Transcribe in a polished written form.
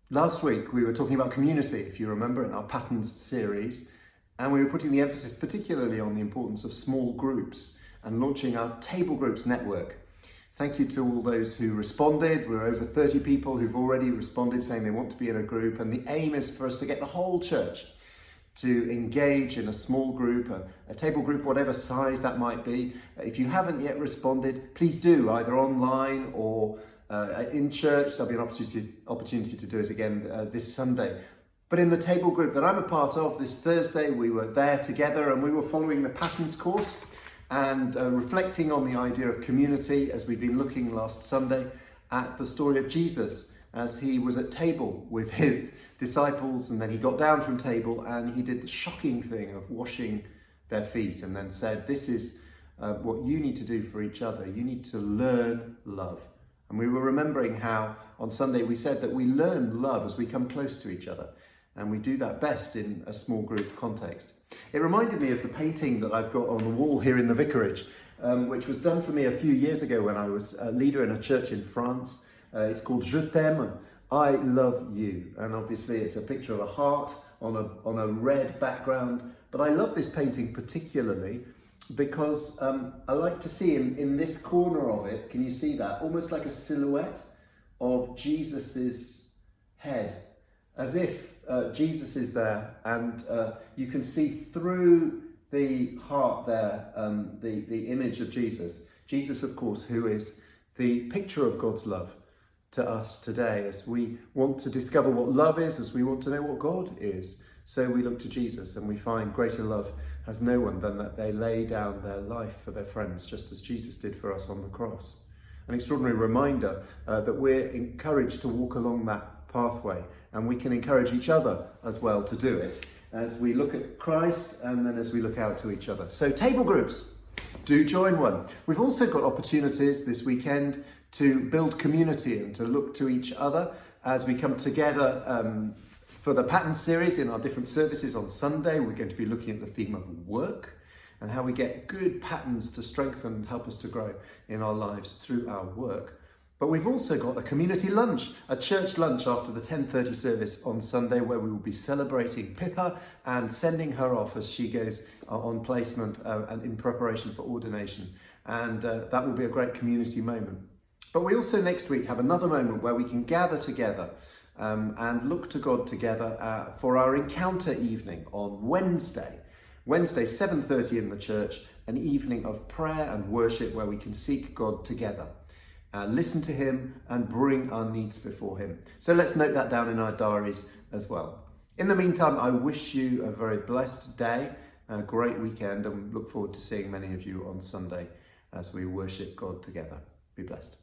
Last week we were talking about community, if you remember, in our Patterns series, and we were putting the emphasis particularly on the importance of small groups and launching our Table Groups network. Thank you to all those who responded. We're over 30 people who've already responded saying they want to be in a group, and the aim is for us to get the whole church to engage in a small group, a table group, whatever size that might be. If you haven't yet responded, please do, either online or in church. There'll be an opportunity to do it again this Sunday. But in the table group that I'm a part of, this Thursday, we were there together and we were following the Patterns course and reflecting on the idea of community as we've been looking last Sunday at the story of Jesus as he was at table with his disciples, and then he got down from table and he did the shocking thing of washing their feet and then said, this is what you need to do for each other. You need to learn love. And we were remembering how on Sunday we said that we learn love as we come close to each other, and we do that best in a small group context. It reminded me of the painting that I've got on the wall here in the vicarage, which was done for me a few years ago when I was a leader in a church in France. It's called Je t'aime, I love you. And obviously it's a picture of a heart on a red background. But I love this painting particularly because I like to see in this corner of it, can you see that? Almost like a silhouette of Jesus's head, as if Jesus is there, and you can see through the heart there, the image of Jesus. Jesus, of course, who is the picture of God's love to us today, as we want to discover what love is, as we want to know what God is. So we look to Jesus and we find greater love has no one than that they lay down their life for their friends, just as Jesus did for us on the cross. An extraordinary reminder that we're encouraged to walk along that pathway, and we can encourage each other as well to do it as we look at Christ and then as we look out to each other. So table groups, do join one. We've also got opportunities this weekend to build community and to look to each other as we come together for the Pattern series in our different services on Sunday. We're going to be looking at the theme of work and how we get good patterns to strengthen and help us to grow in our lives through our work. But we've also got a community lunch, a church lunch after the 10:30 service on Sunday, where we will be celebrating Pippa and sending her off as she goes on placement and in preparation for ordination. And that will be a great community moment. But we also next week have another moment where we can gather together and look to God together for our encounter evening on Wednesday. Wednesday, 7:30 in the church, an evening of prayer and worship where we can seek God together. Listen to him and bring our needs before him. So let's note that down in our diaries as well. In the meantime, I wish you a very blessed day, a great weekend, and look forward to seeing many of you on Sunday as we worship God together. Be blessed.